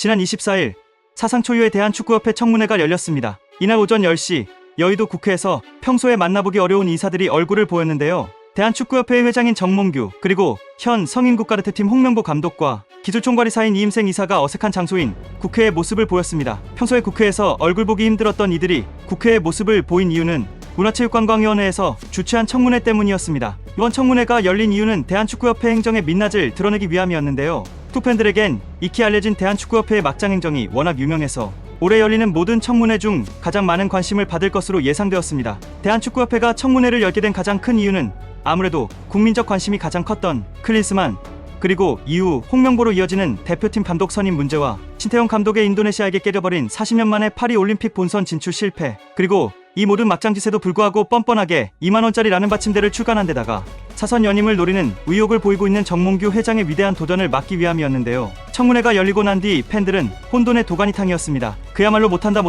지난 24일 사상 초유의 대한축구협회 청문회가 열렸습니다. 이날 오전 10시 여의도 국회에서 평소에 만나보기 어려운 인사들이 얼굴을 보였는데요. 대한축구협회 회장인 정몽규, 그리고 현 성인국가대표팀 홍명보 감독과 기술총괄이사인 이임생 이사가 어색한 장소인 국회의 모습을 보였습니다. 평소에 국회에서 얼굴 보기 힘들었던 이들이 국회의 모습을 보인 이유는 문화체육관광위원회에서 주최한 청문회 때문이었습니다. 이번 청문회가 열린 이유는 대한축구협회 행정의 민낯을 드러내기 위함이었는데요. 축구팬들에겐 익히 알려진 대한축구협회의 막장 행정이 워낙 유명해서 올해 열리는 모든 청문회 중 가장 많은 관심을 받을 것으로 예상되었습니다. 대한축구협회가 청문회를 열게 된 가장 큰 이유는 아무래도 국민적 관심이 가장 컸던 클린스만, 그리고 이후 홍명보로 이어지는 대표팀 감독 선임 문제와 신태용 감독의 인도네시아에게 깨져버린 40년 만에 파리올림픽 본선 진출 실패, 그리고 이 모든 막장짓에도 불구하고 뻔뻔하게 2만원짜리 라는 받침대를 출간한 데다가 사선 연임을 노리는 의혹을 보이고 있는 정몽규 회장의 위대한 도전을 막기 위함이었는데요. 청문회가 열리고 난 뒤 팬들은 혼돈의 도가니탕이었습니다. 그야말로 못한다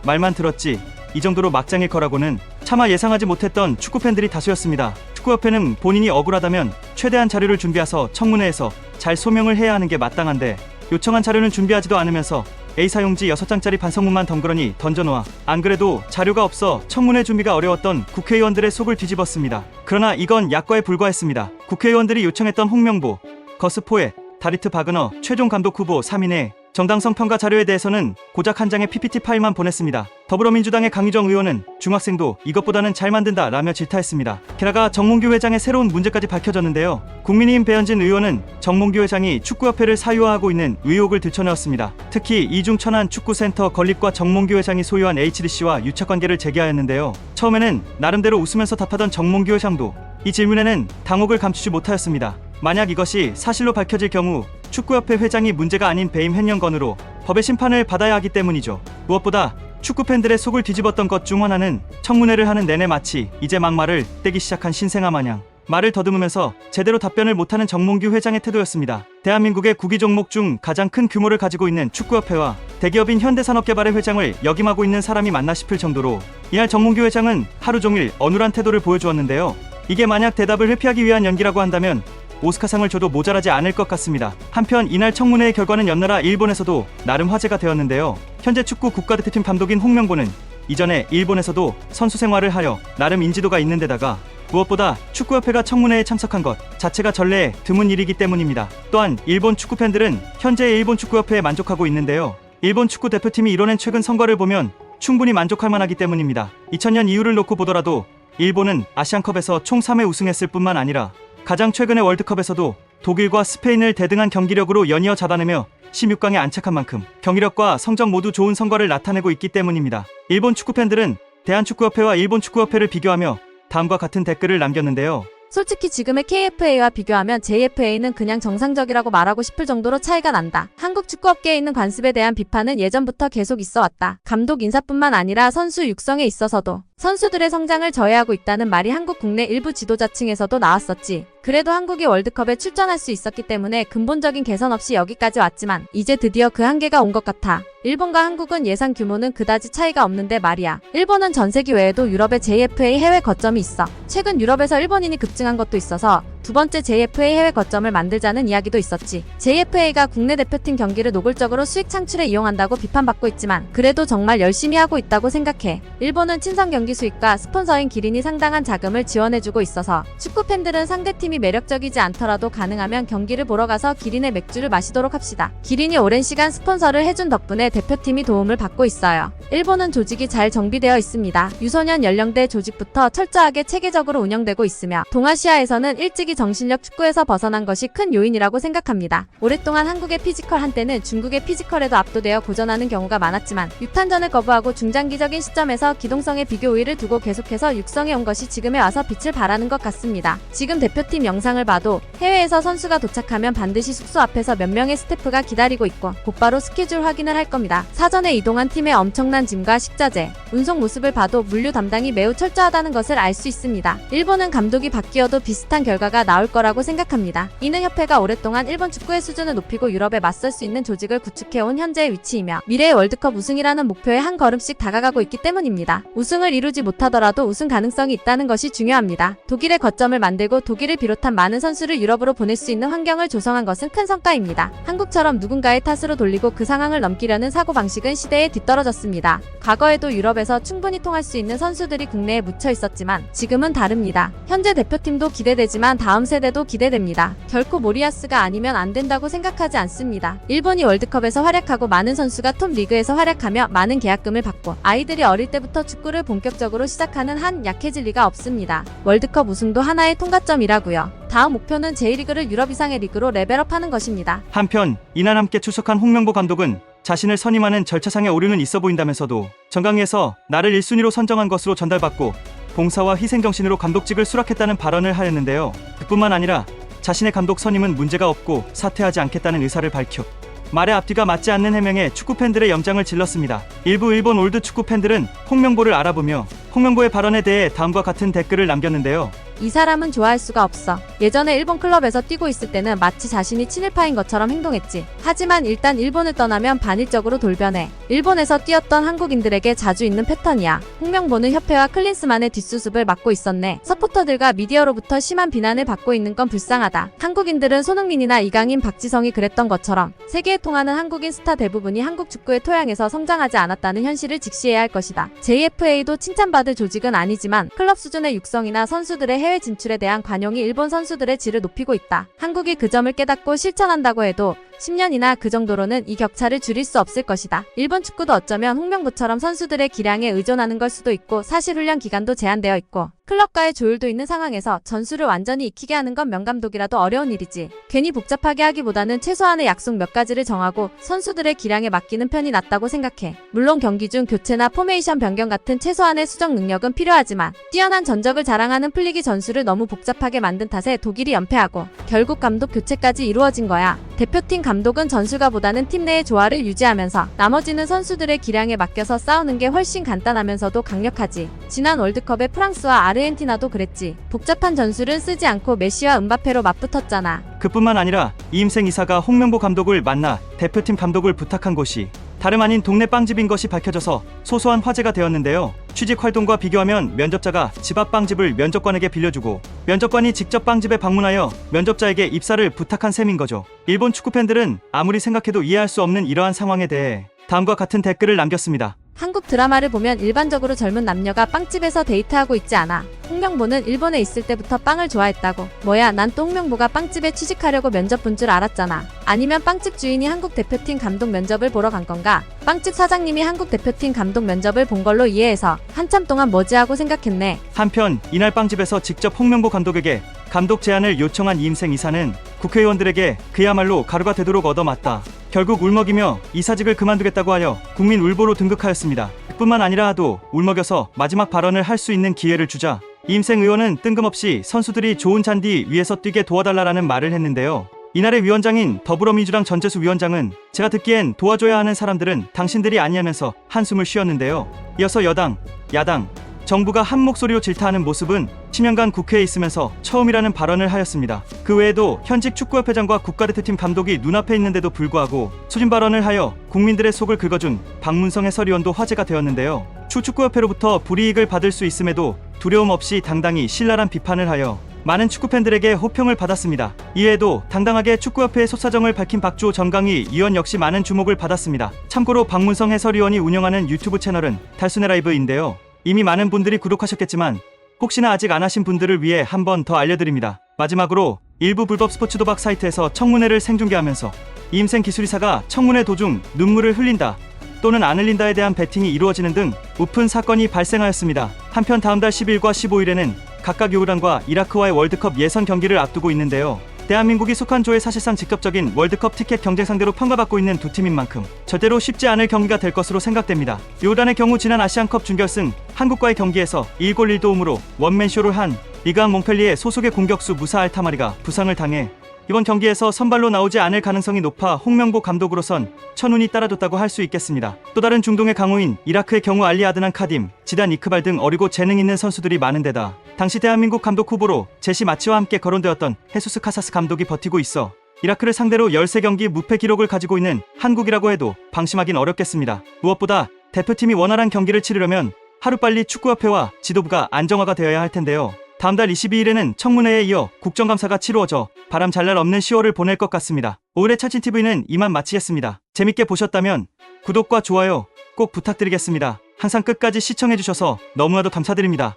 말만 들었지 이 정도로 막장일 거라고는 차마 예상하지 못했던 축구팬들이 다수였습니다. 축구협회는 본인이 억울하다면 최대한 자료를 준비해서 청문회에서 잘 소명을 해야 하는 게 마땅한데 요청한 자료는 준비하지도 않으면서 A사용지 6장짜리 반성문만 덩그러니 던져놓아 안 그래도 자료가 없어 청문회 준비가 어려웠던 국회의원들의 속을 뒤집었습니다. 그러나 이건 약과에 불과했습니다. 국회의원들이 요청했던 홍명보, 거스포에, 다리트 바그너 최종 감독 후보 3인의 정당성 평가 자료에 대해서는 고작 한 장의 PPT 파일만 보냈습니다. 더불어민주당의 강유정 의원은 중학생도 이것보다는 잘 만든다 라며 질타했습니다. 게다가 정몽규 회장의 새로운 문제까지 밝혀졌는데요. 국민의힘 배현진 의원은 정몽규 회장이 축구협회를 사유화하고 있는 의혹을 들춰내었습니다. 특히 이중 천안 축구센터 건립과 정몽규 회장이 소유한 HDC와 유착관계를 제기하였는데요. 처음에는 나름대로 웃으면서 답하던 정몽규 회장도 이 질문에는 당혹을 감추지 못하였습니다. 만약 이것이 사실로 밝혀질 경우 축구협회 회장이 문제가 아닌 배임 횡령건으로 법의 심판을 받아야 하기 때문이죠. 무엇보다 축구팬들의 속을 뒤집었던 것 중 하나는 청문회를 하는 내내 마치 이제 막 말을 떼기 시작한 신생아 마냥 말을 더듬으면서 제대로 답변을 못하는 정몽규 회장의 태도였습니다. 대한민국의 구기 종목 중 가장 큰 규모를 가지고 있는 축구협회와 대기업인 현대산업개발의 회장을 역임하고 있는 사람이 맞나 싶을 정도로 이날 정몽규 회장은 하루 종일 어눌한 태도를 보여주었는데요. 이게 만약 대답을 회피하기 위한 연기라고 한다면 오스카상을 줘도 모자라지 않을 것 같습니다. 한편 이날 청문회의 결과는 연달아 일본에서도 나름 화제가 되었는데요. 현재 축구 국가대표팀 감독인 홍명보는 이전에 일본에서도 선수 생활을 하여 나름 인지도가 있는 데다가 무엇보다 축구협회가 청문회에 참석한 것 자체가 전례에 드문 일이기 때문입니다. 또한 일본 축구팬들은 현재의 일본 축구협회에 만족하고 있는데요. 일본 축구 대표팀이 이뤄낸 최근 성과를 보면 충분히 만족할 만하기 때문입니다. 2000년 이후를 놓고 보더라도 일본은 아시안컵에서 총 3회 우승했을 뿐만 아니라 가장 최근의 월드컵에서도 독일과 스페인을 대등한 경기력으로 연이어 잡아내며 16강에 안착한 만큼 경기력과 성적 모두 좋은 성과를 나타내고 있기 때문입니다. 일본 축구팬들은 대한축구협회와 일본 축구협회를 비교하며 다음과 같은 댓글을 남겼는데요. 솔직히 지금의 KFA와 비교하면 JFA는 그냥 정상적이라고 말하고 싶을 정도로 차이가 난다. 한국 축구업계에 있는 관습에 대한 비판은 예전부터 계속 있어 왔다. 감독 인사뿐만 아니라 선수 육성에 있어서도 선수들의 성장을 저해하고 있다는 말이 한국 국내 일부 지도자층에서도 나왔었지. 그래도 한국이 월드컵에 출전할 수 있었기 때문에 근본적인 개선 없이 여기까지 왔지만 이제 드디어 그 한계가 온 것 같아. 일본과 한국은 예산 규모는 그다지 차이가 없는데 말이야. 일본은 전세기 외에도 유럽의 JFA 해외 거점이 있어. 최근 유럽에서 일본인이 급증한 것도 있어서 두 번째 JFA 해외 거점을 만들자는 이야기도 있었지. JFA가 국내 대표팀 경기를 노골적으로 수익 창출에 이용한다고 비판받고 있지만 그래도 정말 열심히 하고 있다고 생각해. 일본은 친선 경기 수익과 스폰서인 기린이 상당한 자금을 지원해주고 있어서 축구팬들은 상대팀이 매력적이지 않더라도 가능하면 경기를 보러 가서 기린의 맥주를 마시도록 합시다. 기린이 오랜 시간 스폰서를 해준 덕분에 대표팀이 도움을 받고 있어요. 일본은 조직이 잘 정비되어 있습니다. 유소년 연령대 조직부터 철저하게 체계적으로 운영되고 있으며 동아시아에서는 일찍이 정신력 축구에서 벗어난 것이 큰 요인이라고 생각합니다. 오랫동안 한국의 피지컬 한때는 중국의 피지컬에도 압도되어 고전하는 경우가 많았지만 6탄전을 거부하고 중장기적인 시점에서 기동성의 비교 우위를 두고 계속해서 육성해 온 것이 지금에 와서 빛을 발하는 것 같습니다. 지금 대표팀 영상을 봐도 해외에서 선수가 도착하면 반드시 숙소 앞에서 몇 명의 스태프가 기다리고 있고 곧바로 스케줄 확인을 할 겁니다. 사전에 이동한 팀의 엄청난 짐과 식자재, 운송 모습을 봐도 물류 담당이 매우 철저하다는 것을 알 수 있습니다. 일본은 감독이 바뀌어도 비슷한 결과가 나올 거라고 생각합니다. 이는 협회가 오랫동안 일본 축구의 수준을 높이고 유럽에 맞설 수 있는 조직을 구축해온 현재의 위치이며 미래의 월드컵 우승이라는 목표에 한 걸음씩 다가가고 있기 때문입니다. 우승을 이루지 못하더라도 우승 가능성이 있다는 것이 중요합니다. 독일의 거점을 만들고 독일을 비롯한 많은 선수를 유럽으로 보낼 수 있는 환경을 조성한 것은 큰 성과입니다. 한국처럼 누군가의 탓으로 돌리고 그 상황을 넘기려는 사고방식은 시대에 뒤떨어졌습니다. 과거에도 유럽에서 충분히 통할 수 있는 선수들이 국내에 묻혀 있었지만 지금은 다릅니다. 현재 대표팀도 기대되지만 다음 세대도 기대됩니다. 결코 모리아스가 아니면 안 된다고 생각하지 않습니다. 일본이 월드컵에서 활약하고 많은 선수가 톱 리그에서 활약하며 많은 계약금을 받고 아이들이 어릴 때부터 축구를 본격적으로 시작하는 한 약해질 리가 없습니다. 월드컵 우승도 하나의 통과점이라고요. 다음 목표는 J리그를 유럽 이상의 리그로 레벨업하는 것입니다. 한편 이날 함께 출석한 홍명보 감독은 자신을 선임하는 절차상의 오류는 있어 보인다면서도 정강위에서 나를 1순위로 선정한 것으로 전달받고 봉사와 희생정신으로 감독직을 수락했다는 발언을 하였는데요. 그뿐만 아니라 자신의 감독 선임은 문제가 없고 사퇴하지 않겠다는 의사를 밝혀 말의 앞뒤가 맞지 않는 해명에 축구팬들의 염장을 질렀습니다. 일부 일본 올드 축구팬들은 홍명보를 알아보며 홍명보의 발언에 대해 다음과 같은 댓글을 남겼는데요. 이 사람은 좋아할 수가 없어. 예전에 일본 클럽에서 뛰고 있을 때는 마치 자신이 친일파인 것처럼 행동했지. 하지만 일단 일본을 떠나면 반일적으로 돌변해. 일본에서 뛰었던 한국인들에게 자주 있는 패턴이야. 홍명보는 협회와 클린스만의 뒷수습을 맡고 있었네. 서포터들과 미디어로부터 심한 비난을 받고 있는 건 불쌍하다. 한국인들은 손흥민이나 이강인, 박지성이 그랬던 것처럼 세계에 통하는 한국인 스타 대부분이 한국 축구의 토양에서 성장하지 않았다는 현실을 직시해야 할 것이다. JFA도 칭찬받을 조직은 아니지만 클럽 수준의 육성이나 선수들의 해외 진출에 대한 관용이 일본 선수들의 질을 높이고 있다. 한국이 그 점을 깨닫고 실천한다고 해도 10년이나 그 정도로는 이 격차를 줄일 수 없을 것이다. 일본 축구도 어쩌면 홍명보처럼 선수들의 기량에 의존하는 걸 수도 있고 사실 훈련 기간도 제한되어 있고 클럽과의 조율도 있는 상황에서 전술을 완전히 익히게 하는 건 명감독이라도 어려운 일이지. 괜히 복잡하게 하기보다는 최소한의 약속 몇 가지를 정하고 선수들의 기량에 맡기는 편이 낫다고 생각해. 물론 경기 중 교체나 포메이션 변경 같은 최소한의 수정 능력은 필요하지만 뛰어난 전적을 자랑하는 플리기 전술을 너무 복잡하게 만든 탓에 독일이 연패하고 결국 감독 교체까지 이루어진 거야. 대표팀 감독은 전술가보다는 팀 내의 조화를 유지하면서 나머지는 선수들의 기량에 맡겨서 싸우는 게 훨씬 간단하면서도 강력하지. 지난 월드컵의 프랑스와 아르헨티나도 그랬지. 복잡한 전술은 쓰지 않고 메시와 음바페로 맞붙었잖아. 그뿐만 아니라 이임생 이사가 홍명보 감독을 만나 대표팀 감독을 부탁한 곳이 다름 아닌 동네 빵집인 것이 밝혀져서 소소한 화제가 되었는데요. 취직 활동과 비교하면 면접자가 집 앞 빵집을 면접관에게 빌려주고 면접관이 직접 빵집에 방문하여 면접자에게 입사를 부탁한 셈인 거죠. 일본 축구팬들은 아무리 생각해도 이해할 수 없는 이러한 상황에 대해 다음과 같은 댓글을 남겼습니다. 한국 드라마를 보면 일반적으로 젊은 남녀가 빵집에서 데이트하고 있지 않아. 홍명보는 일본에 있을 때부터 빵을 좋아했다고. 뭐야, 난 또 홍명보가 빵집에 취직하려고 면접 본 줄 알았잖아. 아니면 빵집 주인이 한국 대표팀 감독 면접을 보러 간 건가? 빵집 사장님이 한국 대표팀 감독 면접을 본 걸로 이해해서 한참 동안 뭐지 하고 생각했네. 한편 이날 빵집에서 직접 홍명보 감독에게 감독 제안을 요청한 이임생 이사는 국회의원들에게 그야말로 가루가 되도록 얻어맞다. 결국 울먹이며 이사직을 그만두겠다고 하여 국민 울보로 등극하였습니다. 뿐만 아니라 도 울먹여서 마지막 발언을 할 수 있는 기회를 주자 이임생 의원은 뜬금없이 선수들이 좋은 잔디 위에서 뛰게 도와달라는 말을 했는데요. 이날의 위원장인 더불어민주당 전재수 위원장은 제가 듣기엔 도와줘야 하는 사람들은 당신들이 아니하면서 한숨을 쉬었는데요. 이어서 여당, 야당, 정부가 한 목소리로 질타하는 모습은 10년간 국회에 있으면서 처음이라는 발언을 하였습니다. 그 외에도 현직 축구협회장과 국가대표팀 감독이 눈앞에 있는데도 불구하고 소진 발언을 하여 국민들의 속을 긁어준 박문성 해설위원도 화제가 되었는데요. 축구협회로부터 불이익을 받을 수 있음에도 두려움 없이 당당히 신랄한 비판을 하여 많은 축구팬들에게 호평을 받았습니다. 이외에도 당당하게 축구협회의 속사정을 밝힌 박주호 정강희 위원 역시 많은 주목을 받았습니다. 참고로 박문성 해설위원이 운영하는 유튜브 채널은 달순의 라이브인데요. 이미 많은 분들이 구독하셨겠지만 혹시나 아직 안 하신 분들을 위해 한 번 더 알려드립니다. 마지막으로 일부 불법 스포츠 도박 사이트에서 청문회를 생중계하면서 이임생 기술이사가 청문회 도중 눈물을 흘린다 또는 안 흘린다에 대한 배팅이 이루어지는 등 우픈 사건이 발생하였습니다. 한편 다음 달 10일과 15일에는 각각 요르단과 이라크와의 월드컵 예선 경기를 앞두고 있는데요. 대한민국이 속한 조에 사실상 직접적인 월드컵 티켓 경쟁 상대로 평가받고 있는 두 팀인 만큼 절대로 쉽지 않을 경기가 될 것으로 생각됩니다. 요르단의 경우 지난 아시안컵 준결승 한국과의 경기에서 1골 1도움으로 원맨쇼를 한 리그앙 몽펠리에 소속의 공격수 무사 알타마리가 부상을 당해 이번 경기에서 선발로 나오지 않을 가능성이 높아 홍명보 감독으로선 천운이 따라줬다고 할 수 있겠습니다. 또 다른 중동의 강호인 이라크의 경우 알리 아드난 카딤, 지단 이크발 등 어리고 재능 있는 선수들이 많은데다 당시 대한민국 감독 후보로 제시 마치와 함께 거론되었던 헤수스 카사스 감독이 버티고 있어 이라크를 상대로 13경기 무패 기록을 가지고 있는 한국이라고 해도 방심하긴 어렵겠습니다. 무엇보다 대표팀이 원활한 경기를 치르려면 하루빨리 축구협회와 지도부가 안정화가 되어야 할 텐데요. 다음 달 22일에는 청문회에 이어 국정감사가 치루어져 바람 잘 날 없는 10월을 보낼 것 같습니다. 오늘의 차친TV는 이만 마치겠습니다. 재밌게 보셨다면 구독과 좋아요 꼭 부탁드리겠습니다. 항상 끝까지 시청해주셔서 너무나도 감사드립니다.